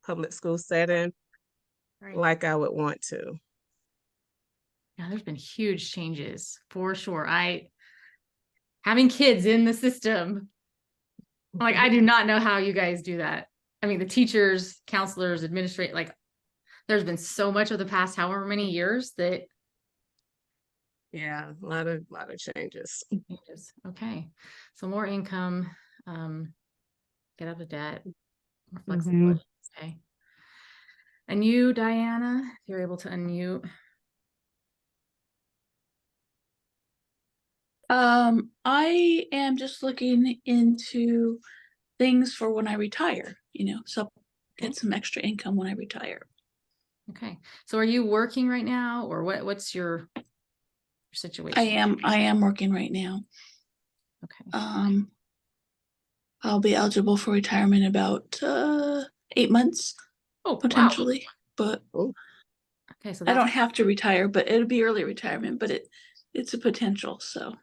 public school setting Right. like I would want to. Yeah, there's been huge changes for sure. Having kids in the system, like I do not know how you guys do that. I mean, the teachers, counselors, administrate, like there's been so much of the past however many years that Yeah, a lot of changes. changes. Okay. So more income, um, get out of debt, more Hmm. flexibility. Okay. And you, Diana, if you're able to unmute. I am just looking into things for when I retire, so get some extra income when I retire. Okay. So are you working right now or what's your situation? I am working right now. Okay. I'll be eligible for retirement in about 8 months, Oh, wow. potentially, but Oh, Okay. So I don't that's have to retire, but it'll be early retirement, but it's a potential, so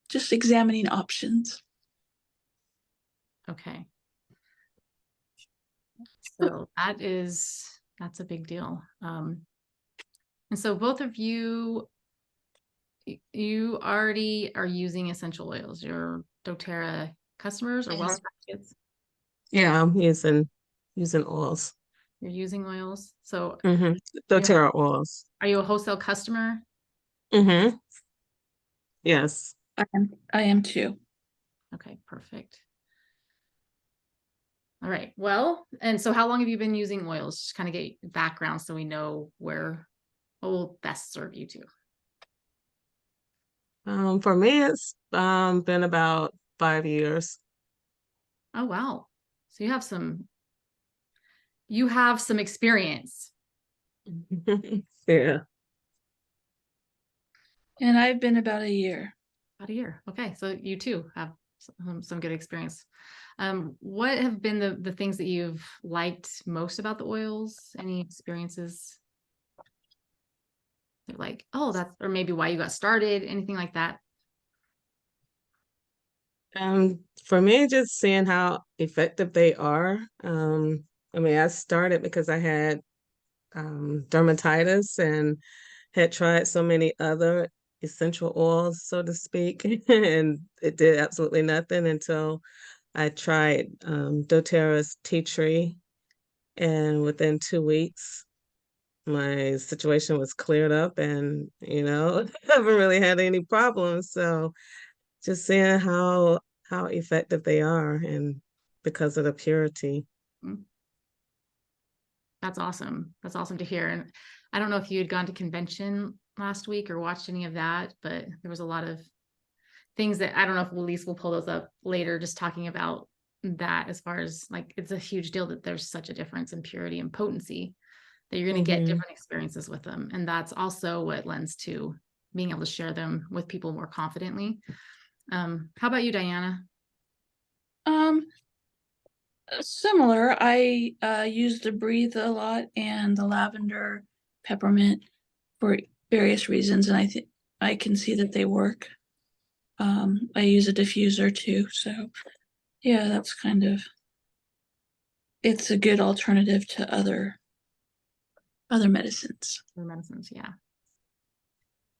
just examining options. okay. So that's a big deal. And so both of you, you already are using essential oils. Your doTERRA customers or Yes. well kids. yeah, I'm using oils. You're using oils. So Mm-hmm. doTERRA oils. are you a wholesale customer? Mm-hmm. Yes. I am too. Okay, perfect. All right. Well, and so how long have you been using oils? Just kind of get background so we know what will best serve you to. For me, it's been about 5 years. Oh, wow. So you have some experience. Yeah. And I've been about a year. About a year. Okay. So you too have some good experience. What have been the things that you've liked most about the oils? Any experiences? Like, oh, or maybe why you got started, anything like that? For me, just seeing how effective they are. I mean, I started because I had dermatitis and had tried so many other essential oils, so to speak, and it did absolutely nothing until I tried doTERRA's tea tree, and within 2 weeks, my situation was cleared up, and I haven't really had any problems. So just seeing how effective they are, and because of the purity. Mm, that's awesome. That's awesome to hear. And I don't know if you had gone to convention last week or watched any of that, but there was a lot of things that I don't know if Elise will pull those up later, just talking about that as far as like it's a huge deal that there's such a difference in purity and potency that you're going to get Hmm. different experiences with them. And that's also what lends to being able to share them with people more confidently. How about you, Diana? Um, Similar. I use the Breathe a lot and the lavender peppermint for various reasons, and I think I can see that they work. I use a diffuser too, so yeah, that's it's a good alternative to other medicines. For medicines, yeah.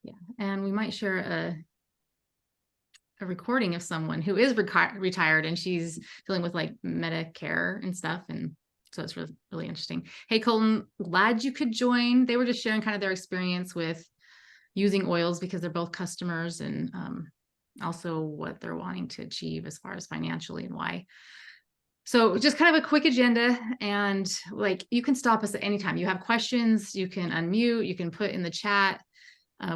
Yeah. And we might share a recording of someone who is retired and she's dealing with like Medicare and stuff. And so it's really, really interesting. Hey, Colton, glad you could join. They were just sharing kind of their experience with using oils because they're both customers and also what they're wanting to achieve as far as financially and why. So just kind of a quick agenda, and like you can stop us at any time. You have questions, you can unmute, you can put in the chat.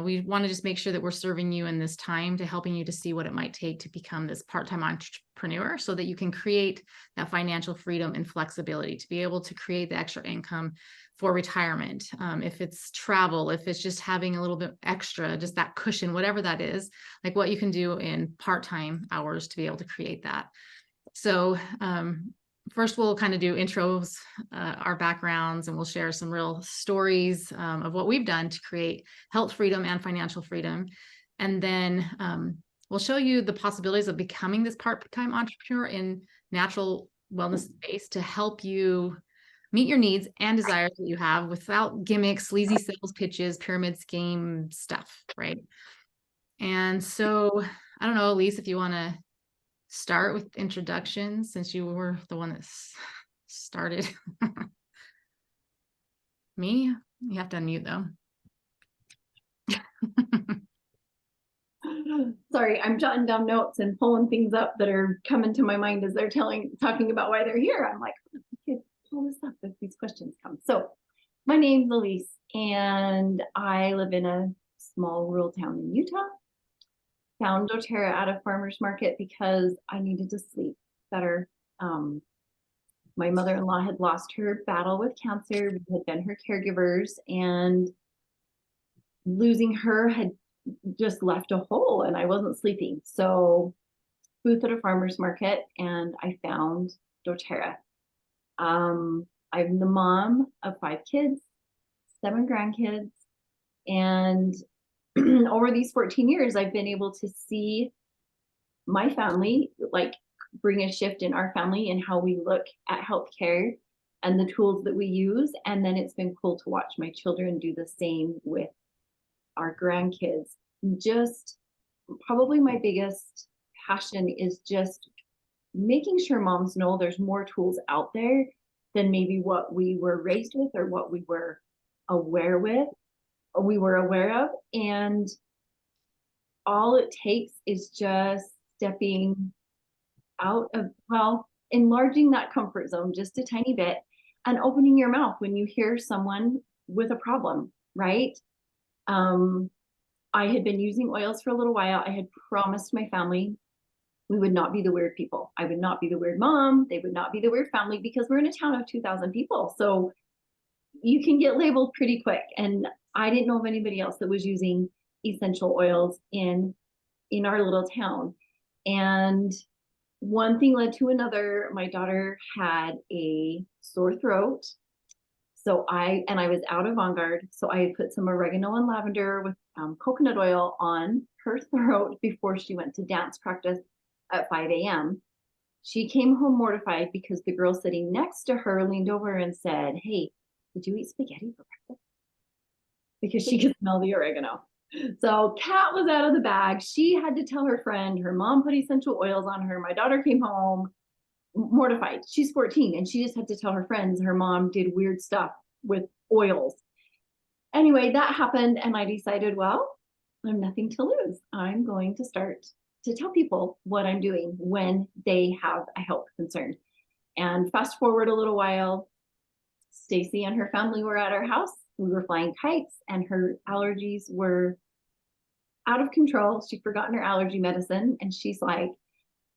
We want to just make sure that we're serving you in this time to helping you to see what it might take to become this part-time entrepreneur so that you can create that financial freedom and flexibility to be able to create the extra income for retirement. If it's travel, if it's just having a little bit extra, just that cushion, whatever that is, like what you can do in part-time hours to be able to create that. So first we'll kind of do intros, our backgrounds, and we'll share some real stories of what we've done to create health freedom and financial freedom. And then we'll show you the possibilities of becoming this part-time entrepreneur in natural wellness space to help you meet your needs and desires that you have without gimmicks, sleazy sales pitches, pyramid scheme stuff, right? And so I don't know, Elise, if you want to start with introductions since you were the one that started. Me? You have to unmute though. Sorry, I'm jotting down notes and pulling things up that are coming to my mind as they're talking about why they're here. I'm like, oh, I could pull this up if these questions come. So my name's Elise and I live in a small rural town in Utah. Found doTERRA at a farmer's market because I needed to sleep better. My mother-in-law had lost her battle with cancer. We had been her caregivers, and losing her had just left a hole, and I wasn't sleeping. So booth at a farmer's market, and I found doTERRA. I'm the mom of 5 kids, 7 grandkids, and over these 14 years, I've been able to see my family like bring a shift in our family and how we look at healthcare and the tools that we use. And then it's been cool to watch my children do the same with our grandkids. Just probably my biggest passion is just making sure moms know there's more tools out there than maybe what we were raised with or what we were aware of. And all it takes is just stepping out of, well, enlarging that comfort zone just a tiny bit and opening your mouth when you hear someone with a problem, right? I had been using oils for a little while. I had promised my family we would not be the weird people. I would not be the weird mom. They would not be the weird family because we're in a town of 2,000 people. So you can get labeled pretty quick. And I didn't know of anybody else that was using essential oils in our little town. And one thing led to another. My daughter had a sore throat. So I was out of On Guard. So I had put some oregano and lavender with coconut oil on her throat before she went to dance practice at 5 a.m. She came home mortified because the girl sitting next to her leaned over and said, "Hey, did you eat spaghetti for breakfast?" Because she could smell the oregano. So Kat was out of the bag. She had to tell her friend, her mom put essential oils on her. My daughter came home mortified. She's 14 and she just had to tell her friends her mom did weird stuff with oils. Anyway, that happened and I decided, well, I have nothing to lose. I'm going to start to tell people what I'm doing when they have a health concern. And fast forward a little while, Stacy and her family were at our house. We were flying kites and her allergies were out of control. She'd forgotten her allergy medicine. And she's like,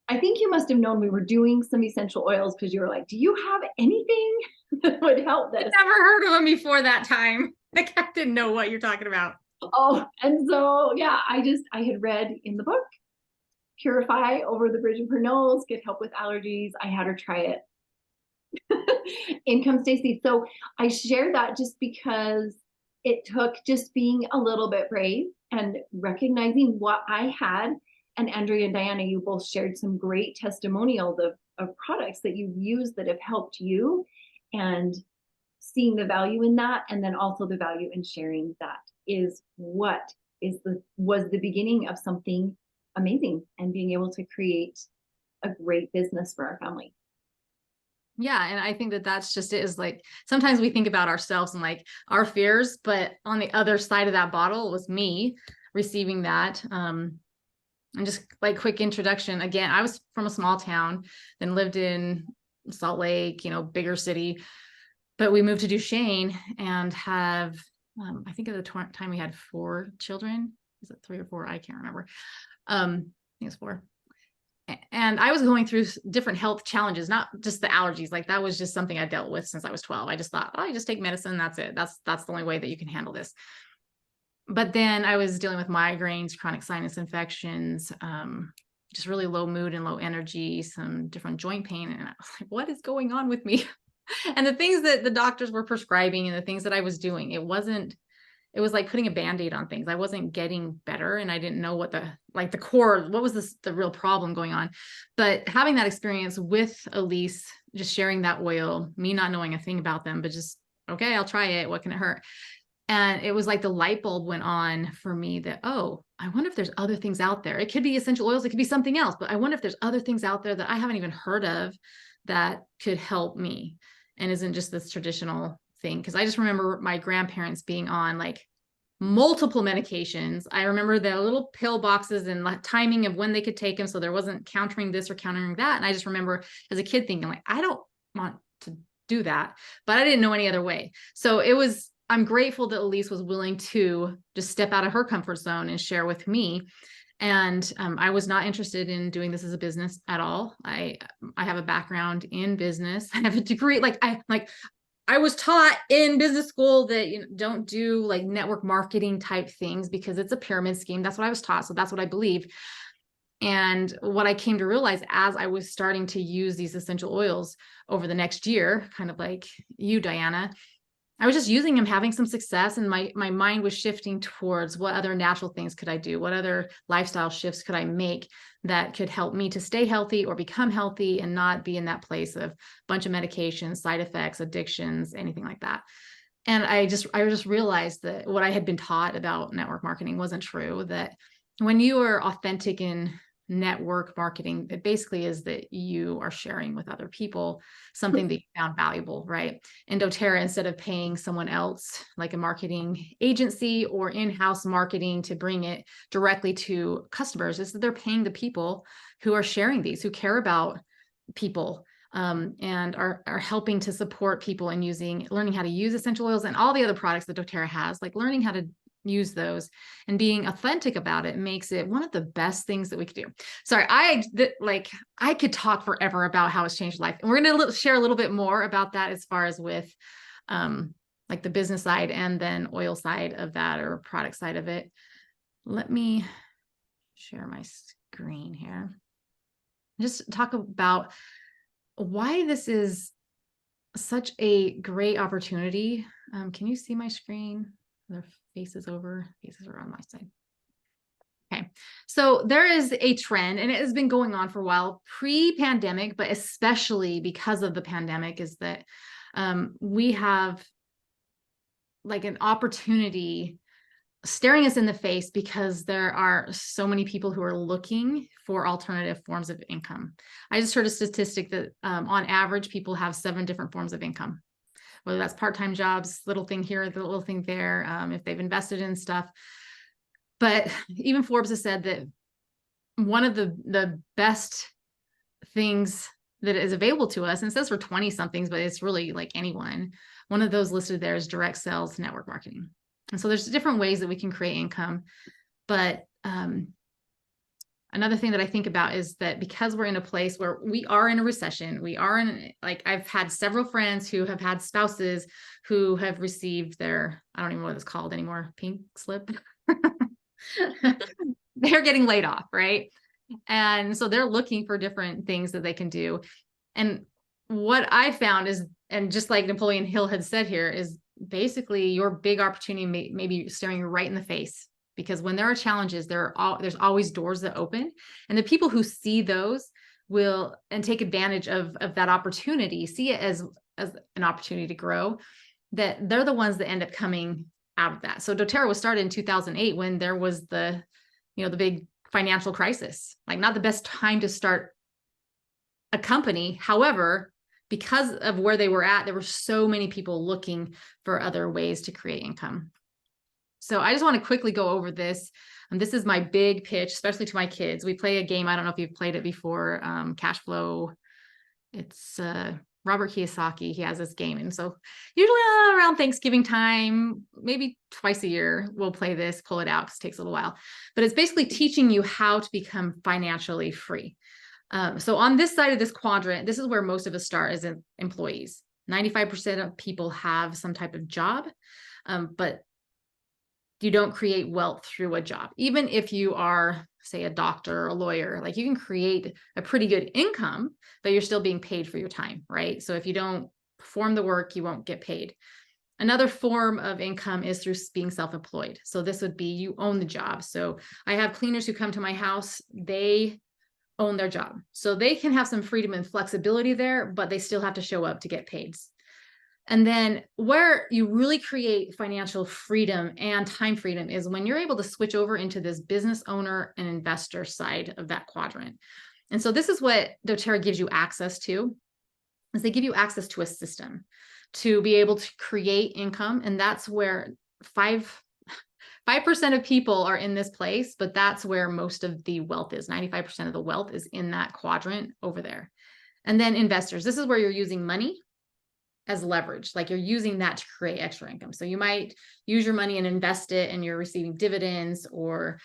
"I think you must have known we were doing some essential oils because you were like, do you have anything that would help this?" I'd never heard of them before that time. Like, I didn't know what you're talking about. Oh, and so, yeah, I had read in the book, Purify over the bridge of her nose, get help with allergies. I had her try it. In comes Stacy. So I share that just because it took just being a little bit brave and recognizing what I had. And Andrea and Diana, you both shared some great testimonials of products that you've used that have helped you, and seeing the value in that, and then also the value in sharing that is what was the beginning of something amazing and being able to create a great business for our family. Yeah. And I think that that's just it, is like, sometimes we think about ourselves and like our fears, but on the other side of that bottle was me receiving that. And just like quick introduction. Again, I was from a small town, then lived in Salt Lake, bigger city, but we moved to Duchesne and have, I think at the time we had 4 children. Is it 3 or 4? I can't remember. I think it's 4. And I was going through different health challenges, not just the allergies. Like that was just something I dealt with since I was 12. I just thought, oh, I just take medicine. That's it. That's the only way that you can handle this. But then I was dealing with migraines, chronic sinus infections, just really low mood and low energy, some different joint pain. And I was like, what is going on with me? And the things that the doctors were prescribing and the things that I was doing, it wasn't it was like putting a Band-Aid on things. I wasn't getting better, and I didn't know what the core, what was the real problem going on. But having that experience with Elise, just sharing that oil, me not knowing a thing about them, but just, okay, I'll try it. What can it hurt? And it was like the light bulb went on for me that, oh, I wonder if there's other things out there. It could be essential oils, it could be something else, but I wonder if there's other things out there that I haven't even heard of that could help me and isn't just this traditional thing. Because I just remember my grandparents being on like multiple medications. I remember the little pill boxes and the timing of when they could take them, so there wasn't countering this or countering that. And I just remember as a kid thinking like, I don't want to do that, but I didn't know any other way. So I'm grateful that Elise was willing to just step out of her comfort zone and share with me. And I was not interested in doing this as a business at all. I have a background in business. I have a degree. I was taught in business school that don't do like network marketing type things because it's a pyramid scheme. That's what I was taught. So that's what I believe. And what I came to realize as I was starting to use these essential oils over the next year, kind of like you, Diana, I was just using them, having some success, and my mind was shifting towards what other natural things could I do? What other lifestyle shifts could I make that could help me to stay healthy or become healthy and not be in that place of a bunch of medications, side effects, addictions, anything like that. And I just realized that what I had been taught about network marketing wasn't true, that when you are authentic in network marketing, it basically is that you are sharing with other people something that you found valuable, right? In doTERRA, instead of paying someone else like a marketing agency or in-house marketing to bring it directly to customers, is that they're paying the people who are sharing these, who care about people, and are helping to support people in learning how to use essential oils and all the other products that doTERRA has, like learning how to use those and being authentic about it makes it one of the best things that we could do. Sorry, I could talk forever about how it's changed life. And we're going to share a little bit more about that as far as with like the business side and then oil side of that, or product side of it. Let me share my screen here. Just talk about why this is such a great opportunity. Can you see my screen? Their faces are on my side. Okay, so there is a trend, and it has been going on for a while, pre-pandemic, but especially because of the pandemic, is that we have like an opportunity staring us in the face because there are so many people who are looking for alternative forms of income. I just heard a statistic that on average, people have 7 different forms of income, whether that's part-time jobs, little thing here, the little thing there, if they've invested in stuff. But even Forbes has said that one of the best things that is available to us, and it says for 20 somethings, but it's really like anyone, one of those listed there is direct sales network marketing. And so there's different ways that we can create income. But another thing that I think about is that because we're in a place where we are in a recession, we are in, like, I've had several friends who have had spouses who have received their, I don't even know what it's called anymore, pink slip. They're getting laid off, right? And so they're looking for different things that they can do. And what I found is, and just like Napoleon Hill had said here, is basically your big opportunity may be staring you right in the face. Because when there are challenges, there's always doors that open, and the people who see those will and take advantage of that opportunity, see it as an opportunity to grow, that they're the ones that end up coming out of that. So doTERRA was started in 2008 when there was the big financial crisis, like not the best time to start a company. However, because of where they were at, there were so many people looking for other ways to create income. So I just want to quickly go over this. This is my big pitch, especially to my kids. We play a game. I don't know if you've played it before. Cash flow. It's Robert Kiyosaki. He has this game. And so usually around Thanksgiving time, maybe twice a year, we'll play this, pull it out because it takes a little while. But it's basically teaching you how to become financially free. So on this side of this quadrant, this is where most of us start as employees. 95% of people have some type of job, but you don't create wealth through a job. Even if you are, say, a doctor or a lawyer, like you can create a pretty good income, but you're still being paid for your time, right? So if you don't perform the work, you won't get paid. Another form of income is through being self-employed. So this would be you own the job. So I have cleaners who come to my house, they own their job. So they can have some freedom and flexibility there, but they still have to show up to get paid. And then where you really create financial freedom and time freedom is when you're able to switch over into this business owner and investor side of that quadrant. And so this is what doTERRA gives you access to, is they give you access to a system to be able to create income. And that's where 5% of people are in this place, but that's where most of the wealth is. 95% of the wealth is in that quadrant over there. And then investors, this is where you're using money as leverage, like you're using that to create extra income. So you might use your money and invest it and you're receiving dividends or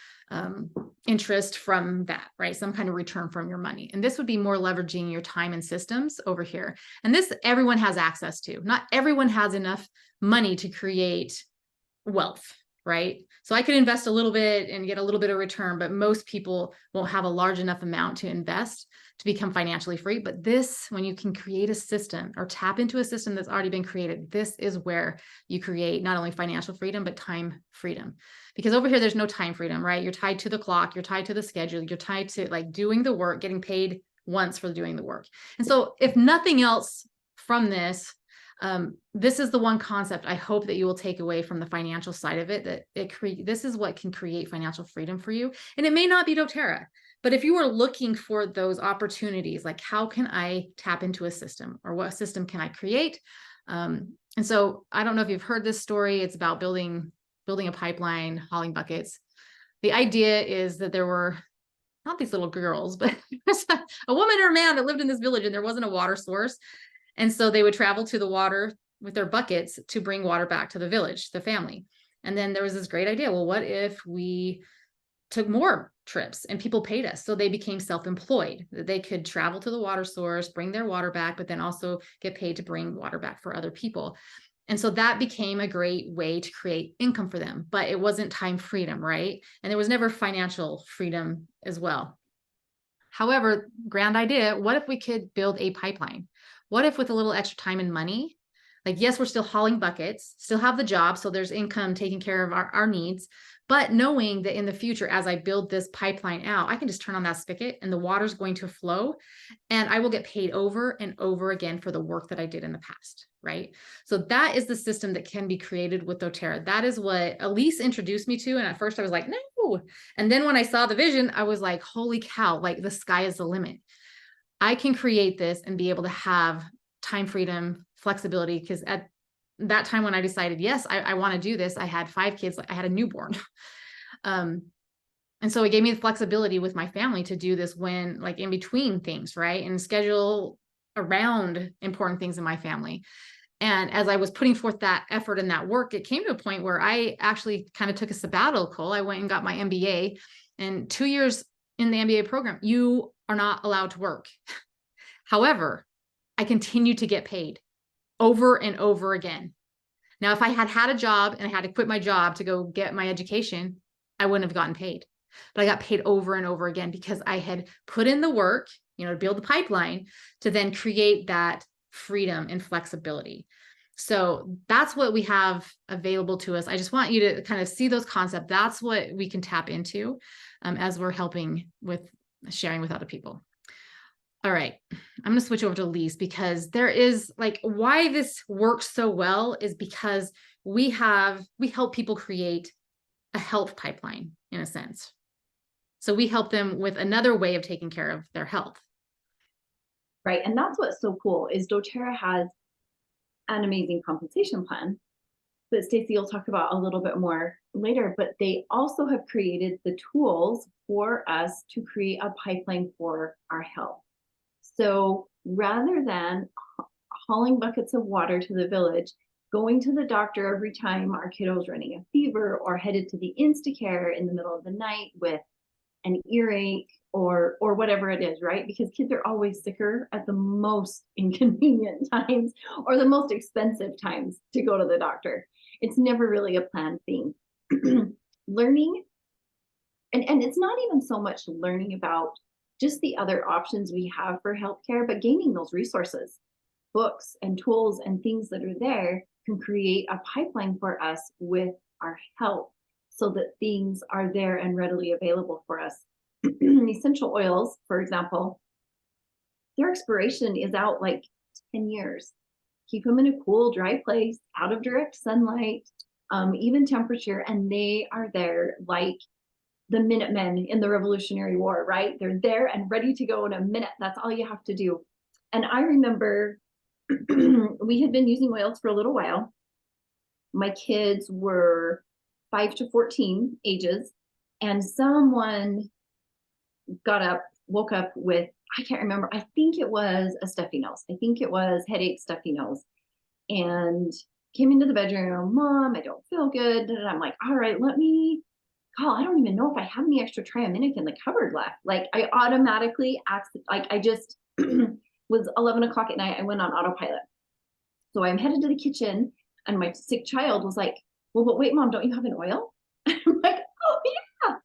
interest from that, right? Some kind of return from your money. And this would be more leveraging your time and systems over here. And this everyone has access to. Not everyone has enough money to create wealth, right? So I could invest a little bit and get a little bit of return, but most people won't have a large enough amount to invest to become financially free. But this, when you can create a system or tap into a system that's already been created, this is where you create not only financial freedom, but time freedom. Because over here, there's no time freedom, right? You're tied to the clock, you're tied to the schedule, you're tied to like doing the work, getting paid once for doing the work. And so if nothing else from this, this is the one concept I hope that you will take away from the financial side of it, that this is what can create financial freedom for you. And it may not be doTERRA, but if you are looking for those opportunities, like how can I tap into a system or what system can I create? And so I don't know if you've heard this story. It's about building a pipeline, hauling buckets. The idea is that there were not these little girls, but a woman or a man that lived in this village and there wasn't a water source. And so they would travel to the water with their buckets to bring water back to the village, the family. And then there was this great idea. Well, what if we took more trips and people paid us? So they became self-employed. They could travel to the water source, bring their water back, but then also get paid to bring water back for other people. And so that became a great way to create income for them, but it wasn't time freedom, right? And there was never financial freedom as well. However, grand idea, what if we could build a pipeline? What if with a little extra time and money, like, yes, we're still hauling buckets, still have the job, so there's income taking care of our needs, but knowing that in the future, as I build this pipeline out, I can just turn on that spigot and the water's going to flow and I will get paid over and over again for the work that I did in the past, right? So that is the system that can be created with doTERRA. That is what Elise introduced me to. And at first I was like, no. And then when I saw the vision, I was like, holy cow, like the sky is the limit. I can create this and be able to have time freedom, flexibility, because at that time when I decided, yes, I want to do this, I had 5 kids, I had a newborn. And so it gave me the flexibility with my family to do this when, like, in between things, right? And schedule around important things in my family. And as I was putting forth that effort and that work, it came to a point where I actually kind of took a sabbatical. I went and got my MBA, and 2 years in the MBA program, you are not allowed to work. However, I continued to get paid over and over again. Now, if I had had a job and I had to quit my job to go get my education, I wouldn't have gotten paid. But I got paid over and over again because I had put in the work, to build the pipeline to then create that freedom and flexibility. So that's what we have available to us. I just want you to kind of see those concepts. That's what we can tap into as we're helping with sharing with other people. All right, I'm going to switch over to Elise, because there is, like, why this works so well is because we help people create a health pipeline in a sense. So we help them with another way of taking care of their health. Right. And that's what's so cool is doTERRA has an amazing compensation plan that Stacey will talk about a little bit more later, but they also have created the tools for us to create a pipeline for our health. So rather than hauling buckets of water to the village, going to the doctor every time our kiddo's running a fever, or headed to the Instacare in the middle of the night with an earache or whatever it is, right? Because kids are always sicker at the most inconvenient times or the most expensive times to go to the doctor. It's never really a planned thing. Learning, and it's not even so much learning about just the other options we have for healthcare, but gaining those resources, books and tools and things that are there can create a pipeline for us with our help so that things are there and readily available for us. Essential oils, for example, their expiration is out like 10 years. Keep them in a cool, dry place, out of direct sunlight, even temperature, and they are there like the Minutemen in the Revolutionary War, right? They're there and ready to go in a minute. That's all you have to do. And I remember we had been using oils for a little while. My kids were 5 to 14 ages, and someone woke up with, I can't remember, I think it was a stuffy nose. I think it was headache, stuffy nose, and came into the bedroom, Mom, I don't feel good. And I'm like, all right, let me call. I don't even know if I have any extra Triaminic in the cupboard left. Like I automatically asked, like I just was 11 o'clock at night. I went on autopilot. So I'm headed to the kitchen and my sick child was like, well, but wait, Mom, don't you have an oil? I'm like, oh yeah.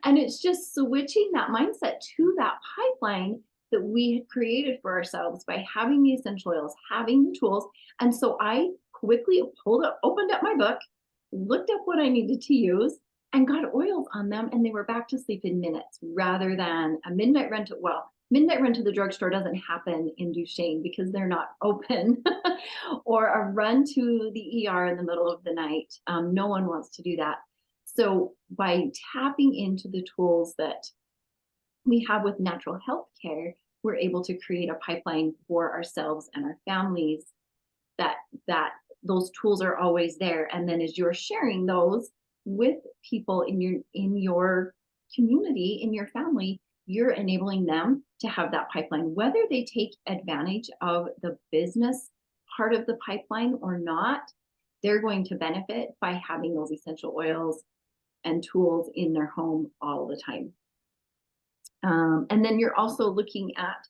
And it's just switching that mindset to that pipeline that we had created for ourselves by having the essential oils, having the tools. And so I quickly opened up my book, looked up what I needed to use, and got oils on them, and they were back to sleep in minutes rather than a midnight run to, well, midnight run to the drugstore doesn't happen in Duchesne because they're not open, or a run to the ER in the middle of the night. No one wants to do that. So by tapping into the tools that we have with natural health care, we're able to create a pipeline for ourselves and our families that those tools are always there. And then as you're sharing those with people in your community, in your family, you're enabling them to have that pipeline, whether they take advantage of the business part of the pipeline or not. They're going to benefit by having those essential oils and tools in their home all the time. And then you're also looking at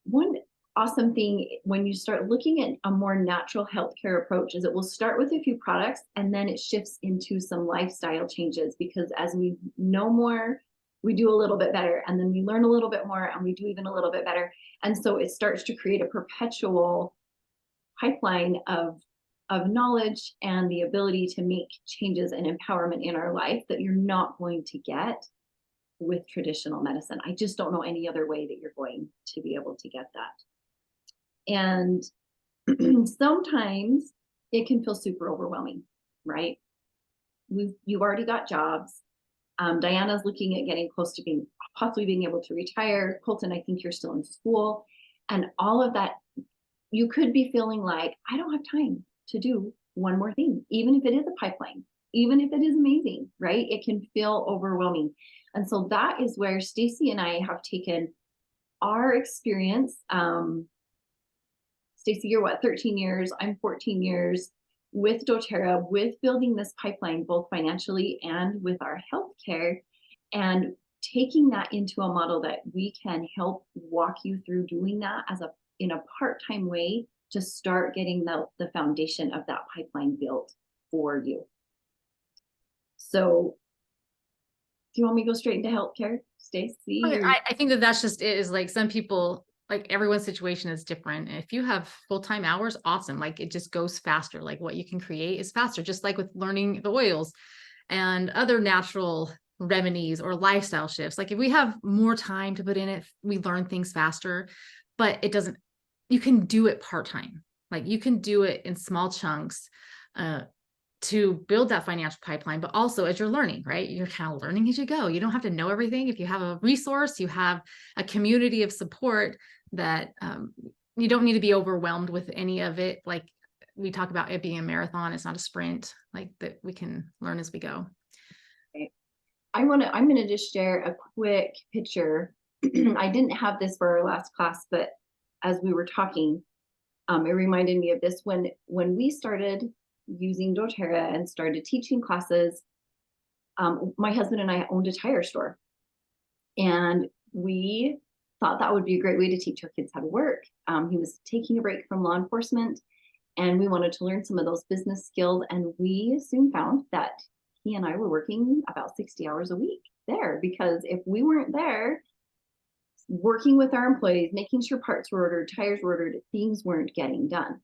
one awesome thing when you start looking at a more natural healthcare approach is it will start with a few products and then it shifts into some lifestyle changes, because as we know more, we do a little bit better, and then we learn a little bit more and we do even a little bit better. And so it starts to create a perpetual pipeline of knowledge and the ability to make changes and empowerment in our life that you're not going to get with traditional medicine. I just don't know any other way that you're going to be able to get that. And sometimes it can feel super overwhelming, right? You've already got jobs. Diana's looking at getting close to possibly being able to retire. Colton, I think you're still in school. And all of that, you could be feeling like, I don't have time to do one more thing, even if it is a pipeline, even if it is amazing, right? It can feel overwhelming. And so that is where Stacy and I have taken our experience. Stacy, you're what, 13 years, I'm 14 years with doTERRA, with building this pipeline, both financially and with our healthcare, and taking that into a model that we can help walk you through doing that in a part-time way to start getting the foundation of that pipeline built for you. So do you want me to go straight into healthcare, Stacy? I think that's just it, is like some people, like everyone's situation is different. If you have full-time hours, awesome. Like it just goes faster. Like what you can create is faster, just like with learning the oils and other natural remedies or lifestyle shifts. Like if we have more time to put in it, we learn things faster, but you can do it part-time. Like you can do it in small chunks, to build that financial pipeline, but also as you're learning, right? You're kind of learning as you go. You don't have to know everything. If you have a resource, you have a community of support that you don't need to be overwhelmed with any of it. Like we talk about it being a marathon, it's not a sprint, like that we can learn as we go. Okay. I'm going to just share a quick picture. I didn't have this for our last class, but as we were talking, it reminded me of this when we started using doTERRA and started teaching classes. My husband and I owned a tire store, and we thought that would be a great way to teach our kids how to work. He was taking a break from law enforcement, and we wanted to learn some of those business skills. And we soon found that he and I were working about 60 hours a week there, because if we weren't there working with our employees, making sure parts were ordered, tires were ordered, things weren't getting done.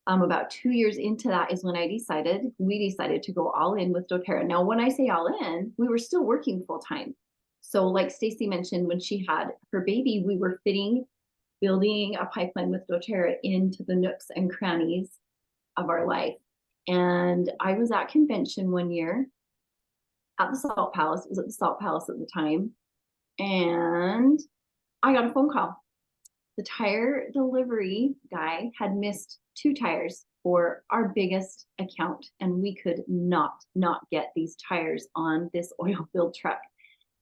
About 2 years into that is when we decided to go all in with doTERRA. Now, when I say all in, we were still working full time. So like Stacy mentioned, when she had her baby, we were building a pipeline with doTERRA into the nooks and crannies of our life. And I was at convention one year at the Salt Palace. It was at the Salt Palace at the time. And I got a phone call. The tire delivery guy had missed 2 tires for our biggest account, and we could not get these tires on this oil-filled truck.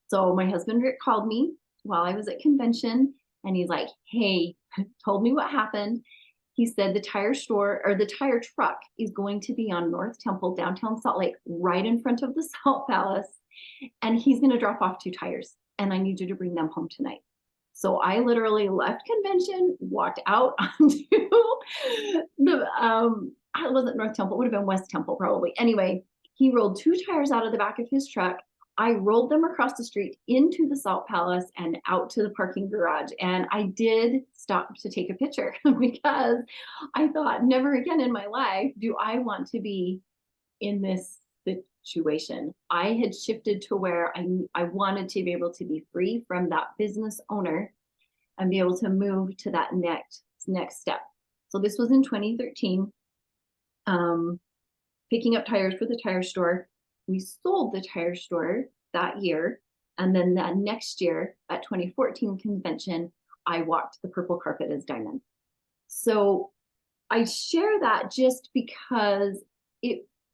So my husband Rick called me while I was at convention, and he's like, hey, told me what happened. He said the tire store or the tire truck is going to be on North Temple, downtown Salt Lake, right in front of the Salt Palace, and he's going to drop off 2 tires, and I need you to bring them home tonight. So I literally left convention, walked out onto the, it wasn't North Temple, it would have been West Temple probably. Anyway, he rolled 2 tires out of the back of his truck. I rolled them across the street into the Salt Palace and out to the parking garage. And I did stop to take a picture because I thought, never again in my life do I want to be in this situation. I had shifted to where I wanted to be able to be free from that business owner and be able to move to that next step. So this was in 2013, picking up tires for the tire store. We sold the tire store that year. And then that next year at 2014 convention, I walked the purple carpet as Diamond. So I share that just because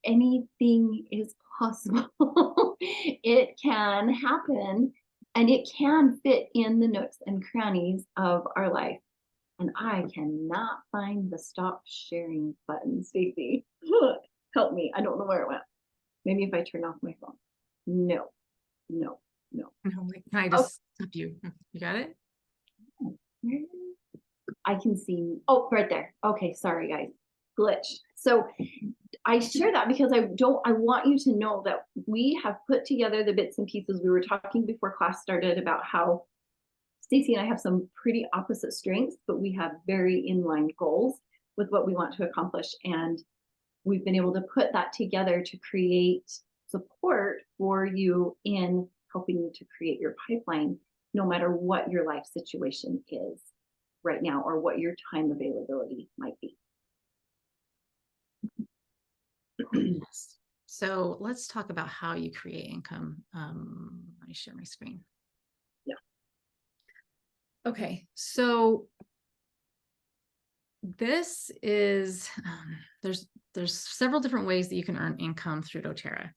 anything is possible. It can happen, and it can fit in the nooks and crannies of our life. And I cannot find the stop sharing button. Stacy, help me. I don't know where it went. Maybe if I turn off my phone. No. Can I just stop you? You got it? I can see. Oh, right there. Okay, sorry guys. Glitch. So I share that because I want you to know that we have put together the bits and pieces. We were talking before class started about how Stacy and I have some pretty opposite strengths, but we have very inline goals with what we want to accomplish. And we've been able to put that together to create support for you in helping you to create your pipeline, no matter what your life situation is right now or what your time availability might be. So let's talk about how you create income. Let me share my screen. Yeah. Okay, so this is there's several different ways that you can earn income through doTERRA.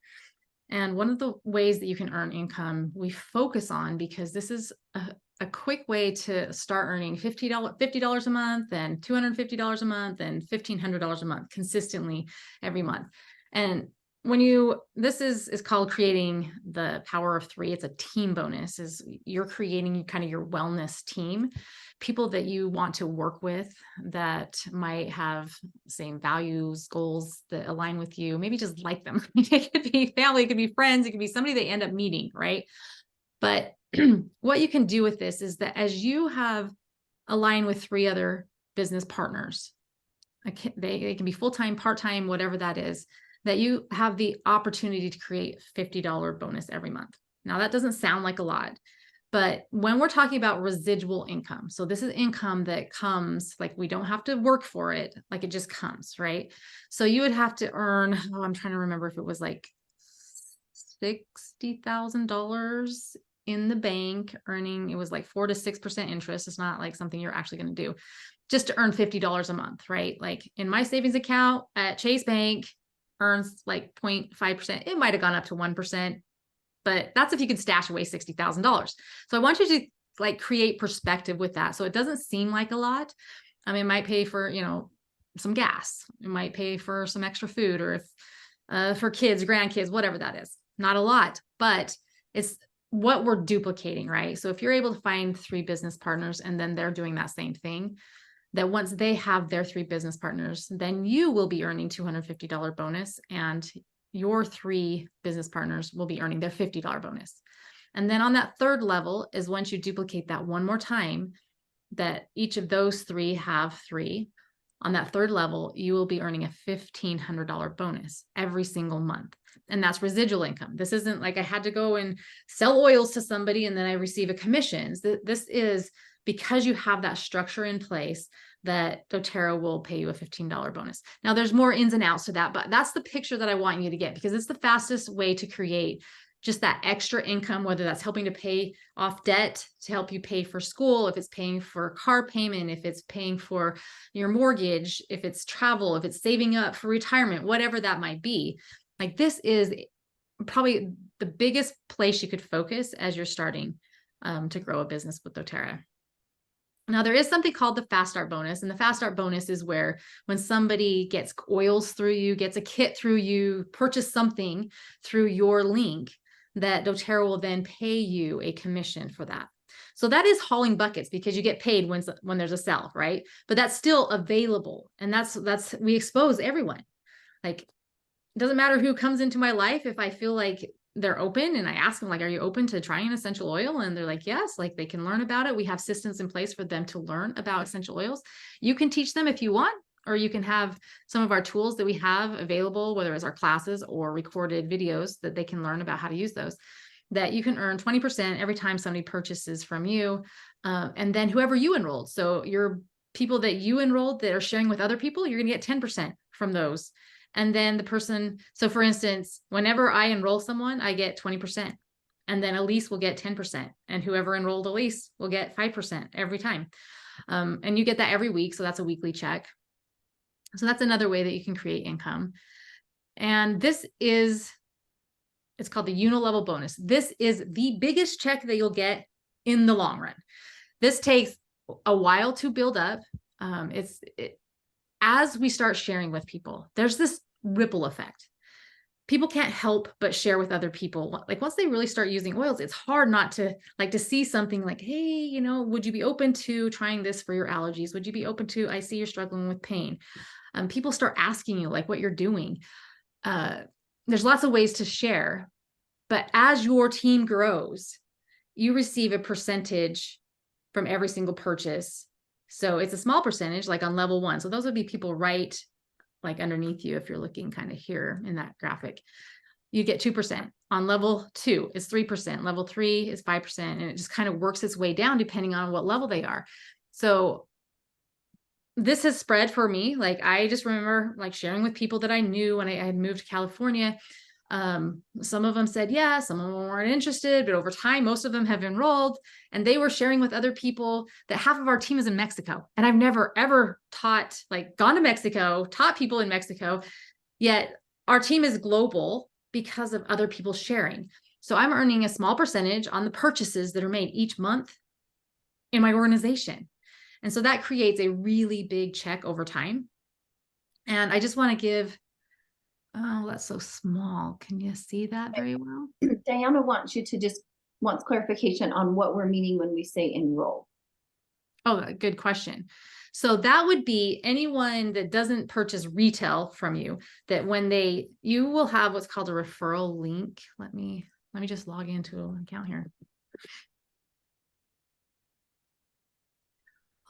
And one of the ways that you can earn income we focus on, because this is a quick way to start earning $50 a month, and $250 a month, and $1,500 a month consistently every month. And this is called creating the power of 3. It's a team bonus. Is you're creating kind of your wellness team, people that you want to work with that might have same values, goals that align with you, maybe just like them. It could be family, it could be friends, it could be somebody they end up meeting, right? But what you can do with this is that as you have aligned with 3 other business partners, they can be full-time, part-time, whatever that is, that you have the opportunity to create $50 bonus every month. Now that doesn't sound like a lot, but when we're talking about residual income, so this is income that comes, like we don't have to work for it, like it just comes, right? So you would have to earn, I'm trying to remember if it was like $60,000 in the bank, earning, it was like 4 to 6% interest. It's not like something you're actually going to do just to earn $50 a month, right? Like in my savings account at Chase Bank earns like 0.5%. It might've gone up to 1%, but that's if you could stash away $60,000. So I want you to like create perspective with that. So it doesn't seem like a lot. I mean, it might pay for, some gas. It might pay for some extra food, or if for kids, grandkids, whatever that is. Not a lot, but it's what we're duplicating, right? So if you're able to find 3 business partners and then they're doing that same thing, that once they have their 3 business partners, then you will be earning $250 bonus, and your 3 business partners will be earning their $50 bonus. And then on that 3rd level is once you duplicate that one more time, that each of those 3 have 3, on that third level, you will be earning a $1,500 bonus every single month. And that's residual income. This isn't like I had to go and sell oils to somebody and then I receive a commission. This is because you have that structure in place that doTERRA will pay you a $15 bonus. Now there's more ins and outs to that, but that's the picture that I want you to get, because it's the fastest way to create just that extra income, whether that's helping to pay off debt to help you pay for school, if it's paying for car payment, if it's paying for your mortgage, if it's travel, if it's saving up for retirement, whatever that might be. Like, this is probably the biggest place you could focus as you're starting to grow a business with doTERRA. Now, there is something called the Fast Start bonus, and the Fast Start bonus is where when somebody gets oils through you, gets a kit through you, purchase something through your link, that doTERRA will then pay you a commission for that. So that is hauling buckets, because you get paid when there's a sale, right? But that's still available. And that's we expose everyone. Like, it doesn't matter who comes into my life. If I feel like they're open and I ask them, like, are you open to trying an essential oil? And they're like, yes, like they can learn about it. We have systems in place for them to learn about essential oils. You can teach them if you want, or you can have some of our tools that we have available, whether it's our classes or recorded videos that they can learn about how to use those, that you can earn 20% every time somebody purchases from you. And then whoever you enrolled. So your people that you enrolled that are sharing with other people, you're going to get 10% from those. And then the person, so for instance, whenever I enroll someone, I get 20%. And then Elise will get 10%. And whoever enrolled Elise will get 5% every time. And you get that every week. So that's a weekly check. So that's another way that you can create income. And it's called the unilevel bonus. This is the biggest check that you'll get in the long run. This takes a while to build up. As we start sharing with people, there's this ripple effect. People can't help but share with other people. Like, once they really start using oils, it's hard not to like to see something like, hey, would you be open to trying this for your allergies? Would you be open to, I see you're struggling with pain. People start asking you like what you're doing. There's lots of ways to share, but as your team grows, you receive a percentage from every single purchase. So it's a small percentage, like on level 1. So those would be people right like underneath you. If you're looking kind of here in that graphic, you get 2%. On level 2 is 3%. Level 3 is 5%. And it just kind of works its way down depending on what level they are. So this has spread for me. Like, I just remember like sharing with people that I knew when I had moved to California. Some of them said yes, some of them weren't interested, but over time, most of them have enrolled, and they were sharing with other people that half of our team is in Mexico. And I've never, ever gone to Mexico, taught people in Mexico, yet our team is global because of other people sharing. So I'm earning a small percentage on the purchases that are made each month in my organization. And so that creates a really big check over time. And I just want to give, oh, that's so small. Can you see that very well? Diana wants clarification on what we're meaning when we say enroll. Oh, good question. So that would be anyone that doesn't purchase retail from you, that when you will have what's called a referral link. Let me just log into an account here.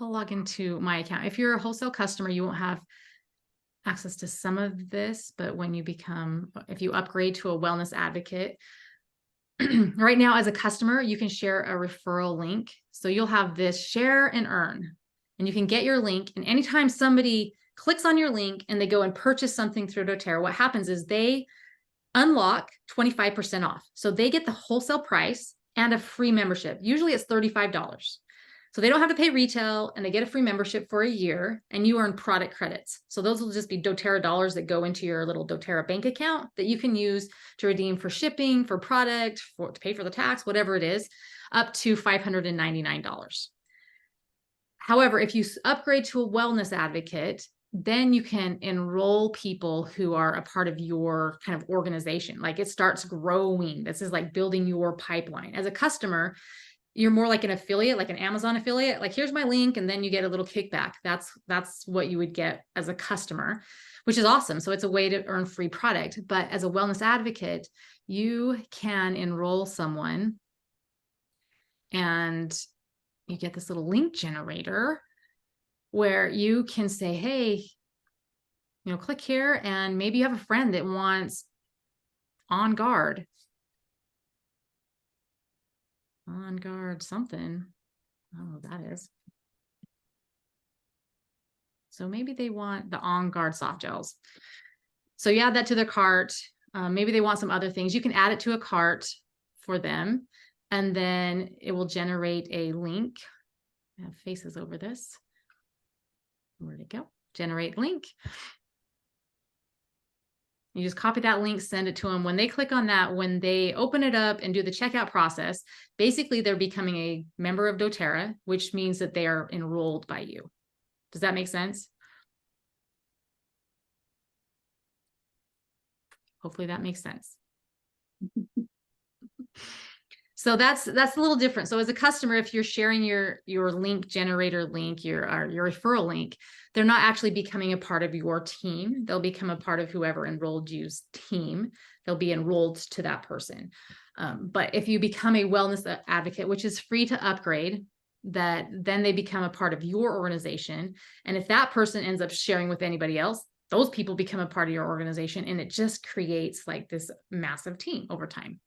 I'll log into my account. If you're a wholesale customer, you won't have access to some of this, but if you upgrade to a wellness advocate, right now as a customer, you can share a referral link. So you'll have this share and earn, and you can get your link. And anytime somebody clicks on your link and they go and purchase something through doTERRA, what happens is they unlock 25% off. So they get the wholesale price and a free membership. Usually it's $35. So they don't have to pay retail, and they get a free membership for a year, and you earn product credits. So those will just be doTERRA dollars that go into your little doTERRA bank account that you can use to redeem for shipping, for product, to pay for the tax, whatever it is, up to $599. However, if you upgrade to a wellness advocate, then you can enroll people who are a part of your kind of organization. Like, it starts growing. This is like building your pipeline. As a customer, you're more like an affiliate, like an Amazon affiliate. Like, here's my link, and then you get a little kickback. That's what you would get as a customer, which is awesome. So it's a way to earn free product. But as a wellness advocate, you can enroll someone, and you get this little link generator where you can say, hey, click here, and maybe you have a friend that wants on guard something. I don't know what that is. So maybe they want the On Guard soft gels. So you add that to their cart. Maybe they want some other things. You can add it to a cart for them, and then it will generate a link. I have faces over this. Where'd it go? Generate link. You just copy that link, send it to them. When they click on that, when they open it up and do the checkout process, basically they're becoming a member of doTERRA, which means that they are enrolled by you. Does that make sense? Hopefully that makes sense. So that's a little different. So as a customer, if you're sharing your link generator link, your referral link, they're not actually becoming a part of your team. They'll become a part of whoever enrolled you's team. They'll be enrolled to that person. But if you become a wellness advocate, which is free to upgrade, that then they become a part of your organization. And if that person ends up sharing with anybody else, those people become a part of your organization, and it just creates like this massive team over time.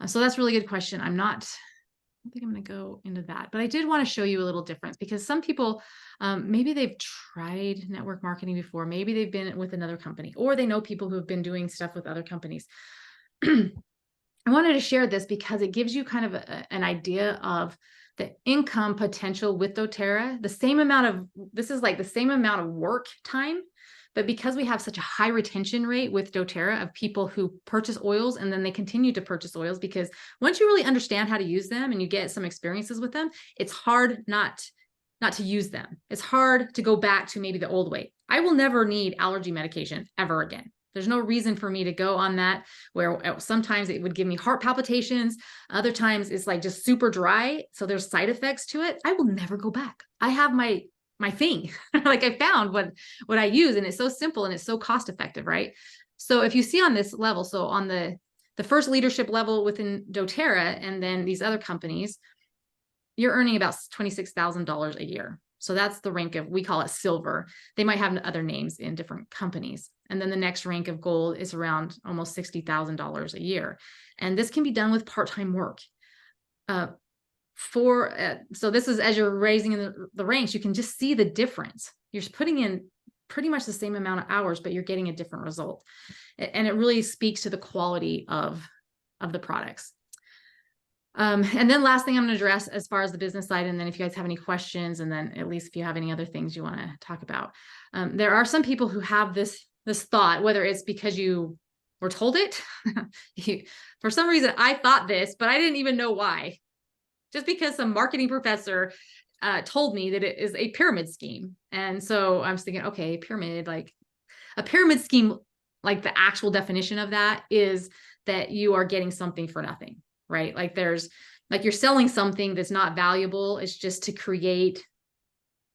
So that's a really good question. I don't think I'm going to go into that, but I did want to show you a little difference, because some people, maybe they've tried network marketing before. Maybe they've been with another company, or they know people who have been doing stuff with other companies. I wanted to share this because it gives you kind of an idea of the income potential with doTERRA. This is like the same amount of work time, but because we have such a high retention rate with doTERRA of people who purchase oils and then they continue to purchase oils, because once you really understand how to use them and you get some experiences with them, it's hard not to use them. It's hard to go back to maybe the old way. I will never need allergy medication ever again. There's no reason for me to go on that, where sometimes it would give me heart palpitations. Other times it's like just super dry. So there's side effects to it. I will never go back. I have my thing. Like I found what I use, and it's so simple and it's so cost effective, right? So if you see on this level, so on the first leadership level within doTERRA and then these other companies, you're earning about $26,000 a year. So that's the rank of, we call it silver. They might have other names in different companies. And then the next rank of gold is around almost $60,000 a year. And this can be done with part-time work. So this is, as you're raising in the ranks, you can just see the difference. You're putting in pretty much the same amount of hours, but you're getting a different result. And it really speaks to the quality of the products. And then last thing I'm going to address as far as the business side, and then if you guys have any questions, and then at least if you have any other things you want to talk about. There are some people who have this thought, whether it's because you were told it, for some reason I thought this, but I didn't even know why. Just because some marketing professor told me that it is a pyramid scheme. And so I was thinking, okay, pyramid, like a pyramid scheme, like the actual definition of that is that you are getting something for nothing, right? Like you're selling something that's not valuable. It's just to create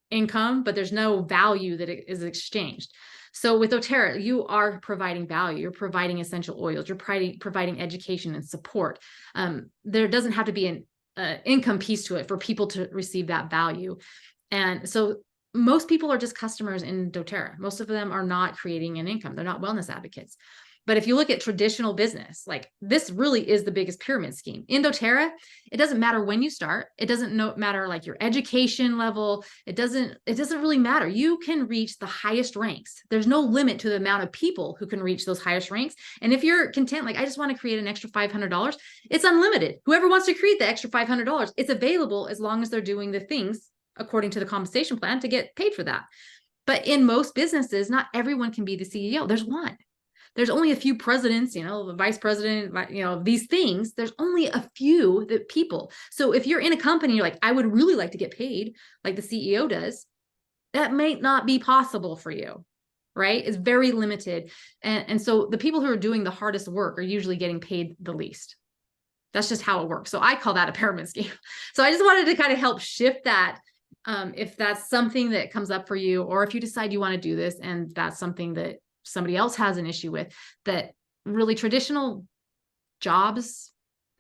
income, but there's no value that is exchanged. So with doTERRA, you are providing value. You're providing essential oils. You're providing education and support. There doesn't have to be an income piece to it for people to receive that value. And so most people are just customers in doTERRA. Most of them are not creating an income. They're not wellness advocates. But if you look at traditional business, like this really is the biggest pyramid scheme. In doTERRA, it doesn't matter when you start. It doesn't matter like your education level. It doesn't really matter. You can reach the highest ranks. There's no limit to the amount of people who can reach those highest ranks. And if you're content, like I just want to create an extra $500, it's unlimited. Whoever wants to create the extra $500, it's available as long as they're doing the things according to the compensation plan to get paid for that. But in most businesses, not everyone can be the CEO. There's one. There's only a few presidents, the vice president, these things. There's only a few people. So if you're in a company, you're like, I would really like to get paid like the CEO does, that may not be possible for you, right? It's very limited. And so the people who are doing the hardest work are usually getting paid the least. That's just how it works. So I call that a pyramid scheme. So I just wanted to kind of help shift that. If that's something that comes up for you, or if you decide you want to do this and that's something that somebody else has an issue with, that really traditional jobs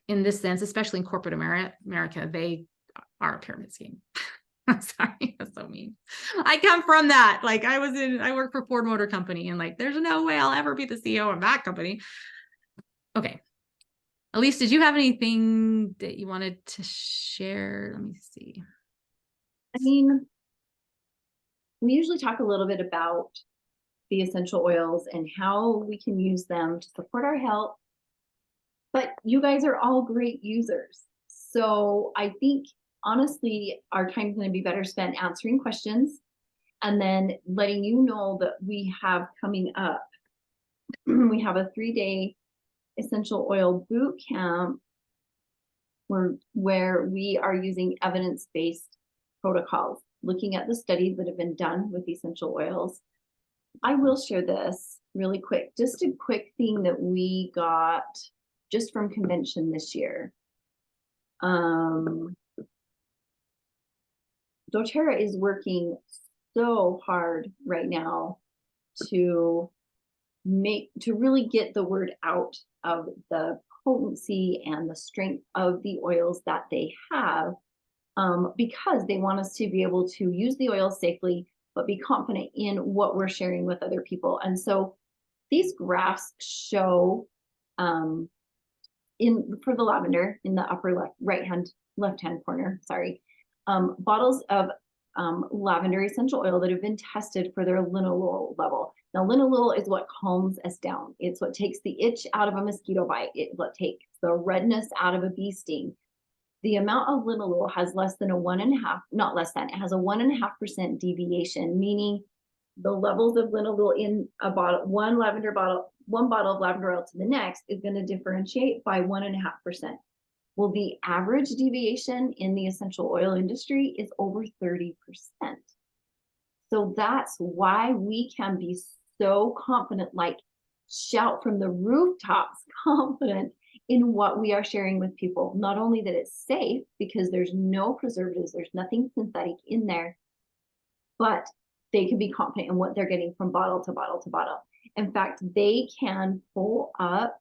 in this sense, especially in corporate America, they are a pyramid scheme. I'm sorry, that's so mean. I come from that. Like I work for Ford Motor Company, and like there's no way I'll ever be the CEO of that company. Okay. Elise, did you have anything that you wanted to share? Let me see. I mean, we usually talk a little bit about the essential oils and how we can use them to support our health. But you guys are all great users. So I think honestly, our time is going to be better spent answering questions and then letting you know that we have coming up. We have a 3-day essential oil boot camp where we are using evidence-based protocols, looking at the studies that have been done with essential oils. I will share this really quick, just a quick thing that we got just from convention this year. doTERRA is working so hard right now to really get the word out of the potency and the strength of the oils that they have, because they want us to be able to use the oil safely, but be confident in what we're sharing with other people. And so these graphs show for the lavender in the upper left-hand corner, sorry, bottles of lavender essential oil that have been tested for their linalool level. Now, linalool is what calms us down. It's what takes the itch out of a mosquito bite. It's what takes the redness out of a bee sting. The amount of linalool has less than it has a 1.5% deviation, meaning the levels of linalool in a bottle, one bottle of lavender oil to the next is going to differentiate by 1.5%. Well, the average deviation in the essential oil industry is over 30%. So that's why we can be so confident, like shout from the rooftops, confident in what we are sharing with people. Not only that it's safe because there's no preservatives, there's nothing synthetic in there, but they can be confident in what they're getting from bottle to bottle to bottle. In fact, they can pull up,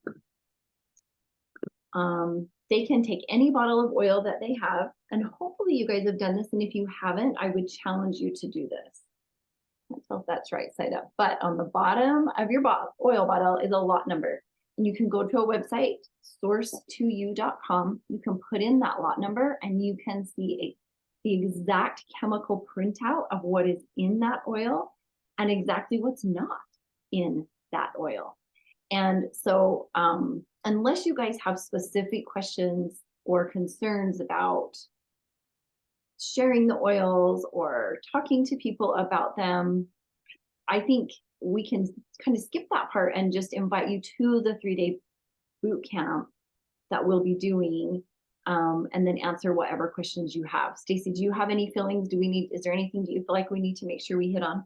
they can take any bottle of oil that they have, and hopefully you guys have done this, and if you haven't, I would challenge you to do this. I can't tell if that's right side up, but on the bottom of your oil bottle is a lot number. And you can go to a website, source2u.com. You can put in that lot number and you can see the exact chemical printout of what is in that oil and exactly what's not in that oil. And so unless you guys have specific questions or concerns about sharing the oils or talking to people about them, I think we can kind of skip that part and just invite you to the 3-day boot camp that we'll be doing, and then answer whatever questions you have. Stacy, do you have any feelings? Is there anything do you feel like we need to make sure we hit on?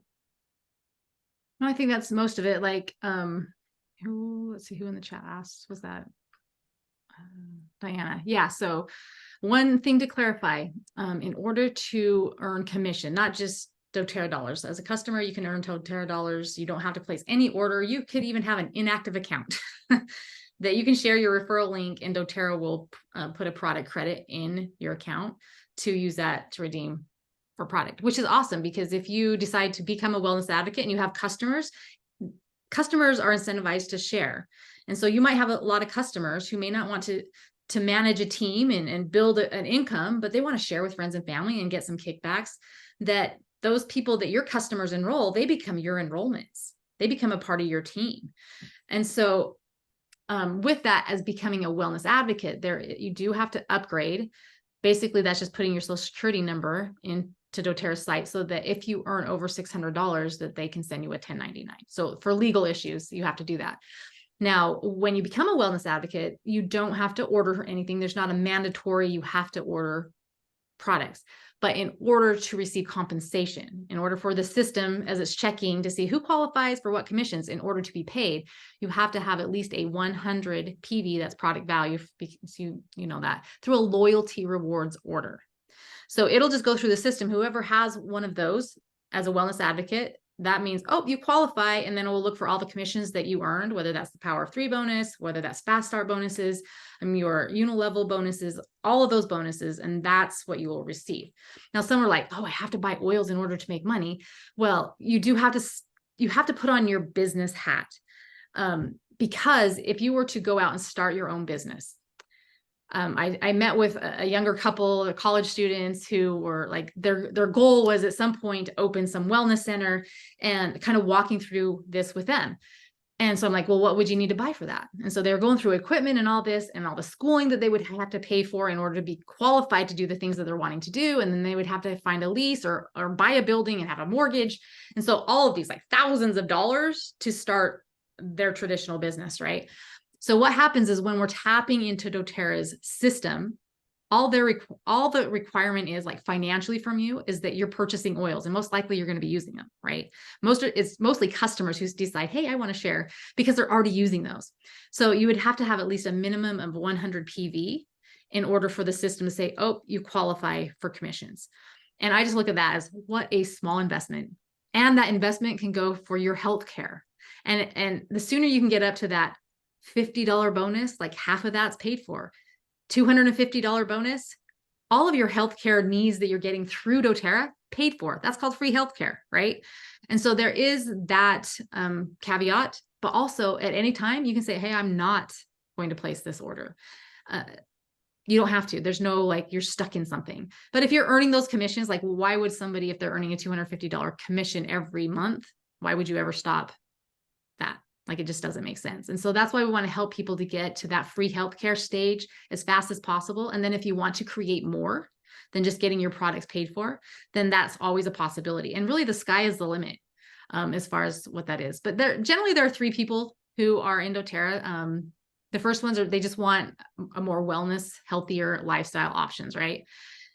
No, I think that's most of it. Like, let's see who in the chat asked, was that Diana? Yeah. So one thing to clarify, in order to earn commission, not just doTERRA dollars. As a customer, you can earn doTERRA dollars. You don't have to place any order. You could even have an inactive account that you can share your referral link, and doTERRA will put a product credit in your account to use that to redeem for product, which is awesome, because if you decide to become a wellness advocate and you have customers are incentivized to share. And so you might have a lot of customers who may not want to manage a team and build an income, but they want to share with friends and family and get some kickbacks. That those people that your customers enroll, they become your enrollments. They become a part of your team. And so with that, as becoming a wellness advocate, you do have to upgrade. Basically, that's just putting your social security number into doTERRA's site so that if you earn over $600, that they can send you a 1099. So for legal issues, you have to do that. Now, when you become a wellness advocate, you don't have to order anything. There's not a mandatory, you have to order products. But in order to receive compensation, in order for the system, as it's checking to see who qualifies for what commissions, in order to be paid, you have to have at least a 100 PV, that's product value, because you know that, through a loyalty rewards order. So it'll just go through the system. Whoever has one of those as a wellness advocate, that means, oh, you qualify, and then we'll look for all the commissions that you earned, whether that's the Power of 3 bonus, whether that's Fast Start bonuses, your unilevel bonuses, all of those bonuses, and that's what you will receive. Now, some are like, oh, I have to buy oils in order to make money. Well, you have to put on your business hat, because if you were to go out and start your own business, I met with a younger couple, college students, who were like, their goal was at some point to open some wellness center, and kind of walking through this with them. And so I'm like, well, what would you need to buy for that? And so they were going through equipment and all this, and all the schooling that they would have to pay for in order to be qualified to do the things that they're wanting to do. And then they would have to find a lease or buy a building and have a mortgage. And so all of these, like, thousands of dollars to start their traditional business, right? So what happens is, when we're tapping into doTERRA's system, all the requirement is, like, financially from you, is that you're purchasing oils, and most likely you're going to be using them, right? It's mostly customers who decide, hey, I want to share, because they're already using those. So you would have to have at least a minimum of 100 PV in order for the system to say, oh, you qualify for commissions. And I just look at that as, what a small investment. And that investment can go for your healthcare. And the sooner you can get up to that $50 bonus, like half of that's paid for, $250 bonus, all of your healthcare needs that you're getting through doTERRA paid for. That's called free healthcare, right? And so there is that caveat, but also at any time you can say, hey, I'm not going to place this order. You don't have to. There's no, like, you're stuck in something. But if you're earning those commissions, like, why would somebody, if they're earning a $250 commission every month, why would you ever stop that? Like, it just doesn't make sense. And so that's why we want to help people to get to that free healthcare stage as fast as possible. And then if you want to create more than just getting your products paid for, then that's always a possibility. And really, the sky is the limit as far as what that is. But generally there are 3 people who are in doTERRA. The first ones they just want a more wellness, healthier lifestyle options, right?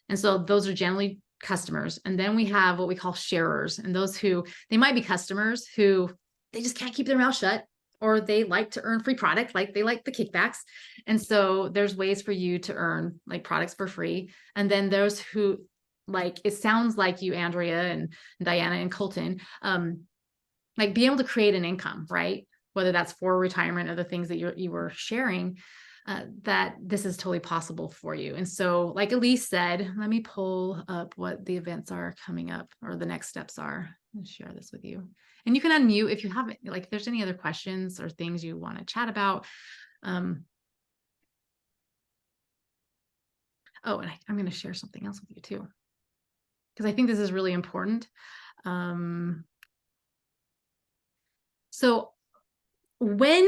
And so those are generally customers. And then we have what we call sharers, and those who, they might be customers who they just can't keep their mouth shut, or they like to earn free product, like they like the kickbacks. And so there's ways for you to earn, like, products for free. And then there's who, like, it sounds like you, Andrea and Diana and Colton, like, be able to create an income, right? Whether that's for retirement or the things that you were sharing, that this is totally possible for you. And so, like Elise said, let me pull up what the events are coming up, or the next steps are. I'll share this with you. And you can unmute if you haven't, like, if there's any other questions or things you want to chat about. Oh, and I'm going to share something else with you too, because I think this is really important. So when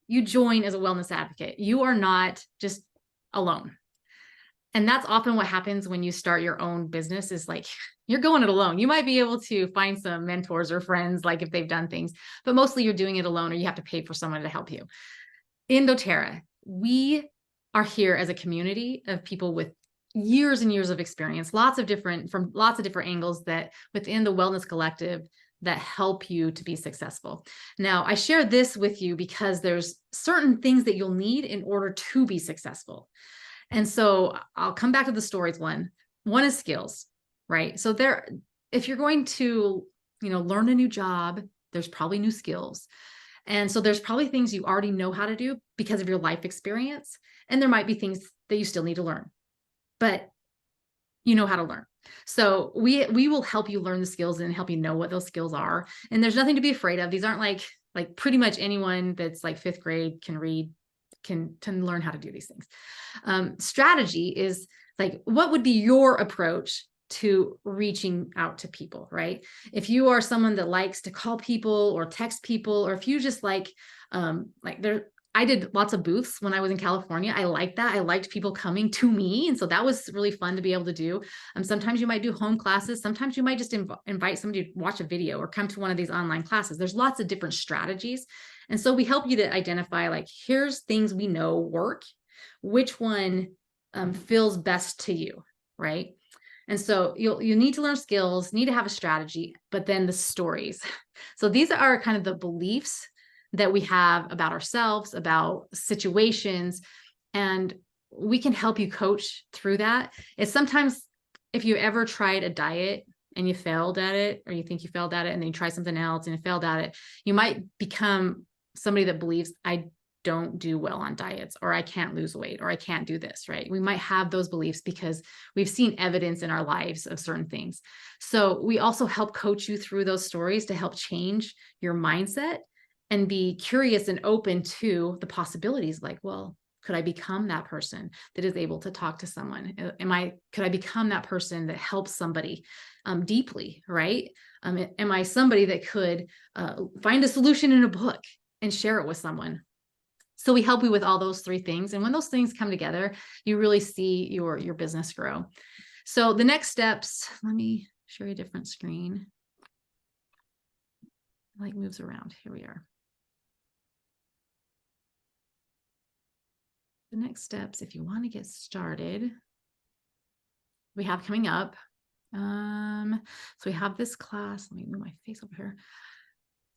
you join as a wellness advocate, you are not just alone. And that's often what happens when you start your own business, is like, you're going it alone. You might be able to find some mentors or friends, like, if they've done things, but mostly you're doing it alone, or you have to pay for someone to help you. In doTERRA, we are here as a community of people with years and years of experience, from lots of different angles, that within the Wellness Collective, that help you to be successful. Now, I share this with you because there's certain things that you'll need in order to be successful. And so I'll come back to the stories one. One is skills, right? So if you're going to, learn a new job, there's probably new skills. And so there's probably things you already know how to do because of your life experience. And there might be things that you still need to learn, but you know how to learn. So we will help you learn the skills and help you know what those skills are. And there's nothing to be afraid of. These aren't like pretty much anyone that's like 5th grade can read, can learn how to do these things. Strategy is like, what would be your approach to reaching out to people, right? If you are someone that likes to call people or text people, or if you just I did lots of booths when I was in California. I liked that. I liked people coming to me. And so that was really fun to be able to do. Sometimes you might do home classes. Sometimes you might just invite somebody to watch a video or come to one of these online classes. There's lots of different strategies. And so we help you to identify, like, here's things we know work. Which one feels best to you, right? And so you need to learn skills, need to have a strategy, but then the stories. So these are kind of the beliefs that we have about ourselves, about situations, and we can help you coach through that. It's sometimes, if you ever tried a diet and you failed at it, or you think you failed at it, and then you try something else and you failed at it, you might become somebody that believes, I don't do well on diets, or I can't lose weight, or I can't do this, right? We might have those beliefs because we've seen evidence in our lives of certain things. So we also help coach you through those stories to help change your mindset and be curious and open to the possibilities. Like, well, could I become that person that is able to talk to someone? Could I become that person that helps somebody deeply, right? Am I somebody that could find a solution in a book and share it with someone? So we help you with all those three things. And when those things come together, you really see your business grow. So the next steps, let me show you a different screen. It like moves around. Here we are. The next steps, if you want to get started, we have coming up. So we have this class. Let me move my face over here.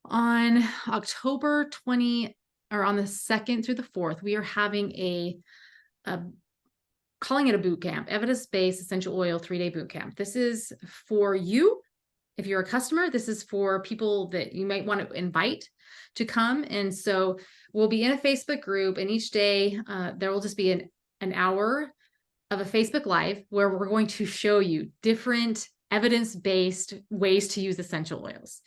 On October 20, or on the 2nd through the 4th, we are having calling it a boot camp, evidence-based essential oil 3-day boot camp. This is for you. If you're a customer, this is for people that you might want to invite to come. And so we'll be in a Facebook group, and each day there will just be an hour of a Facebook Live where we're going to show you different evidence-based ways to use essential oils.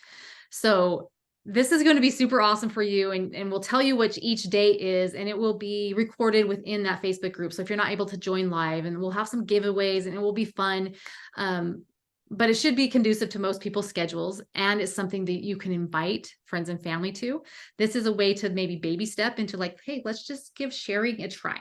So this is going to be super awesome for you, and we'll tell you what each day is, and it will be recorded within that Facebook group. So if you're not able to join live, and we'll have some giveaways, and it will be fun. But it should be conducive to most people's schedules, and it's something that you can invite friends and family to. This is a way to maybe baby step into like, hey, let's just give sharing a try.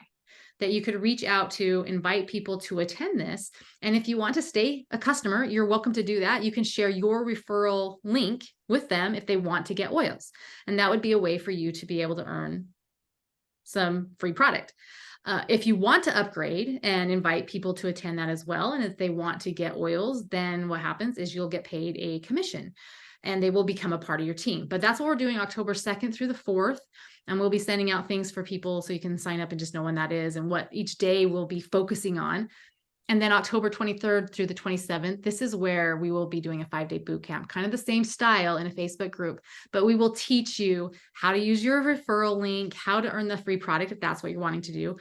That you could reach out to invite people to attend this. And if you want to stay a customer, you're welcome to do that. You can share your referral link with them if they want to get oils. And that would be a way for you to be able to earn some free product. If you want to upgrade and invite people to attend that as well, and if they want to get oils, then what happens is you'll get paid a commission and they will become a part of your team. But that's what we're doing October 2nd through the 4th. And we'll be sending out things for people so you can sign up and just know when that is and what each day we'll be focusing on. And then October 23rd through the 27th, this is where we will be doing a 5-day boot camp, kind of the same style in a Facebook group, but we will teach you how to use your referral link, how to earn the free product if that's what you're wanting to do.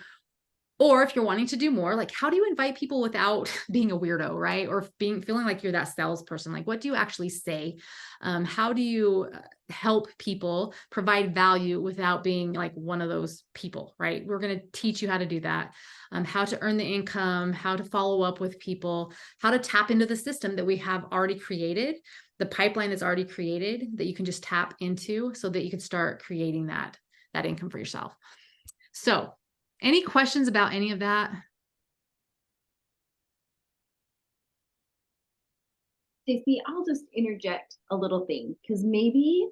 Or if you're wanting to do more, like how do you invite people without being a weirdo, right? Or feeling like you're that salesperson? Like, what do you actually say? How do you help people provide value without being like one of those people, right? We're going to teach you how to do that, how to earn the income, how to follow up with people, how to tap into the system that we have already created, the pipeline that's already created that you can just tap into so that you can start creating that income for yourself. So any questions about any of that? Stacey, I'll just interject a little thing because maybe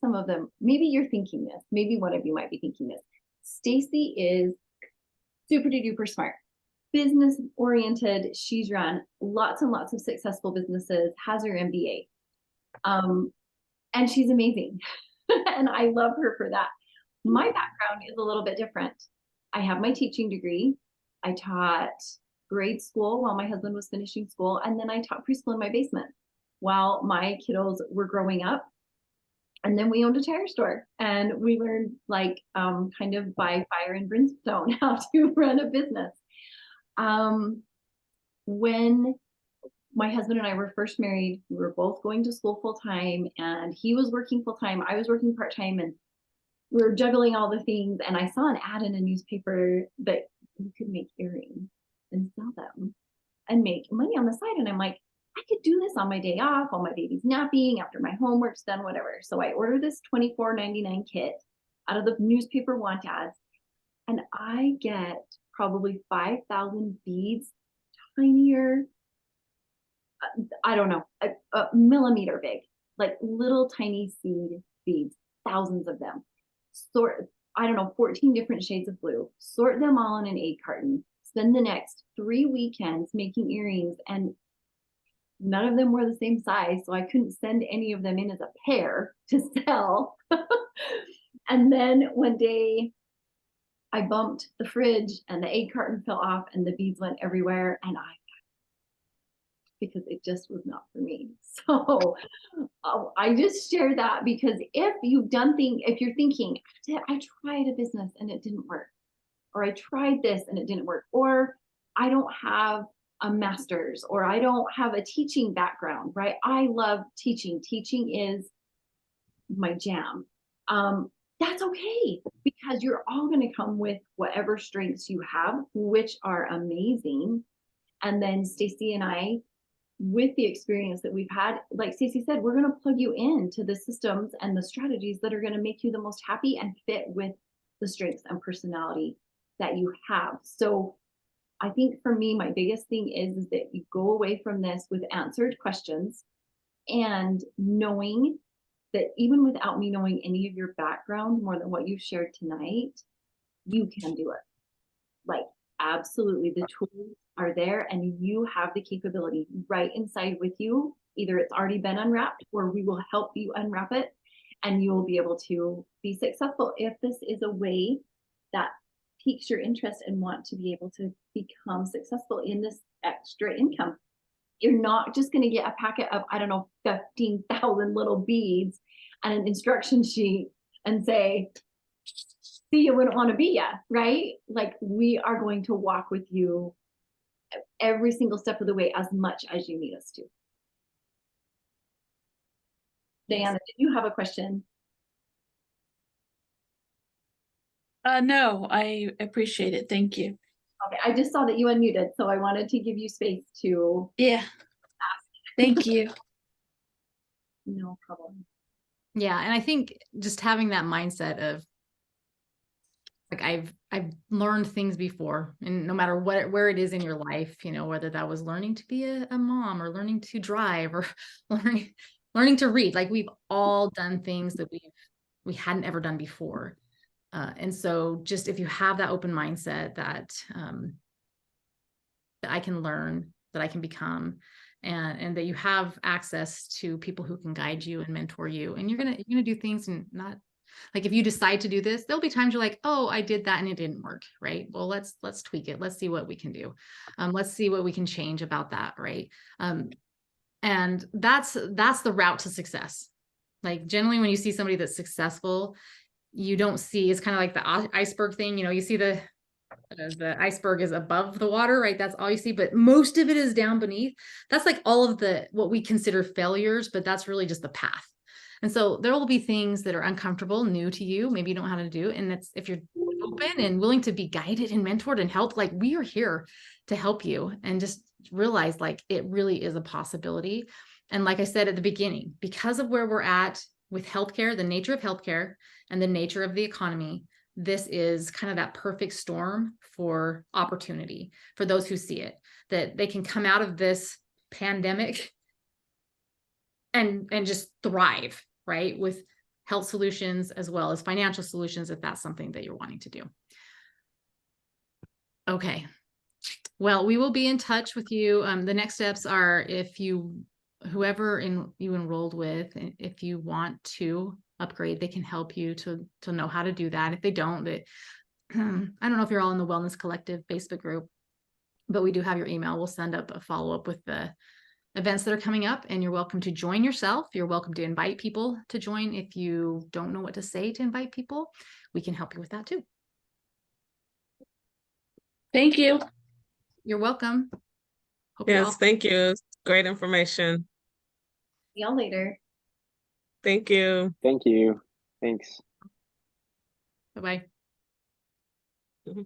some of them, maybe you're thinking this, maybe one of you might be thinking this. Stacey is super duper smart, business oriented. She's run lots and lots of successful businesses, has her MBA, and she's amazing. And I love her for that. My background is a little bit different. I have my teaching degree. I taught grade school while my husband was finishing school. And then I taught preschool in my basement while my kiddos were growing up. And then we owned a tire store and we learned like kind of by fire and brimstone how to run a business. When my husband and I were first married, we were both going to school full time, and he was working full time. I was working part time, and we were juggling all the things. And I saw an ad in a newspaper that you could make earrings and sell them and make money on the side. And I'm like, I could do this on my day off while my baby's napping, after my homework's done, whatever. So I ordered this $24.99 kit out of the newspaper want ads, and I get probably 5,000 beads, tinier, I don't know, a millimeter big, like little tiny seed beads, thousands of them. Sort, I don't know, 14 different shades of blue, sort them all in an egg carton, spend the next 3 weekends making earrings, and none of them were the same size, so I couldn't send any of them in as a pair to sell. And then one day I bumped the fridge and the egg carton fell off and the beads went everywhere, and I because it just was not for me. So I just share that because if you've done things, if you're thinking, I tried a business and it didn't work, or I tried this and it didn't work, or I don't have a master's, or I don't have a teaching background, right? I love teaching. Teaching is my jam. That's okay, because you're all going to come with whatever strengths you have, which are amazing. And then Stacy and I, with the experience that we've had, like Stacy said, we're going to plug you into the systems and the strategies that are going to make you the most happy and fit with the strengths and personality that you have. So I think for me, my biggest thing is that you go away from this with answered questions and knowing that even without me knowing any of your background more than what you've shared tonight, you can do it. Like, absolutely, the tools are there and you have the capability right inside with you. Either it's already been unwrapped or we will help you unwrap it, and you will be able to be successful if this is a way that piques your interest and want to be able to become successful in this extra income. You're not just going to get a packet of, I don't know, 15,000 little beads and an instruction sheet and say, see, you wouldn't want to be ya, right? Like, we are going to walk with you every single step of the way as much as you need us to. Diana, did you have a question? No, I appreciate it. Thank you. Okay, I just saw that you unmuted, so I wanted to give you space to. Yeah. Thank you. No problem. Yeah. And I think just having that mindset of like, I've learned things before, and no matter where it is in your life, you know, whether that was learning to be a mom or learning to drive or learning to read, like we've all done things that we hadn't ever done before. And so just if you have that open mindset that I can learn, that I can become, and that you have access to people who can guide you and mentor you, and you're gonna do things, and not like, if you decide to do this, there'll be times you're like, oh, I did that and it didn't work, right? Well, let's tweak it. Let's see what we can do. Let's see what we can change about that, right? And that's the route to success. Like, generally when you see somebody that's successful, you don't see, it's kind of like the iceberg thing, you know, you see the iceberg is above the water, right? That's all you see, but most of it is down beneath. That's like all of what we consider failures, but that's really just the path. And so there will be things that are uncomfortable, new to you, maybe you don't know how to do. And that's, if you're open and willing to be guided and mentored and helped, like, we are here to help you, and just realize like it really is a possibility. And like I said at the beginning, because of where we're at with healthcare, the nature of healthcare and the nature of the economy, this is kind of that perfect storm for opportunity for those who see it, that they can come out of this pandemic and just thrive, right? With health solutions as well as financial solutions, if that's something that you're wanting to do. Okay. Well, we will be in touch with you. The next steps are, if whoever you enrolled with, if you want to upgrade, they can help you to know how to do that. If they don't, I don't know if you're all in the Wellness Collective Facebook group, but we do have your email. We'll send up a follow-up with the events that are coming up, and you're welcome to join yourself. You're welcome to invite people to join. If you don't know what to say to invite people, we can help you with that too. Thank you. You're welcome. Hope you all. Yes, thank you. Great information. See y'all later. Thank you. Thank you. Thanks. Bye-bye. Mhm.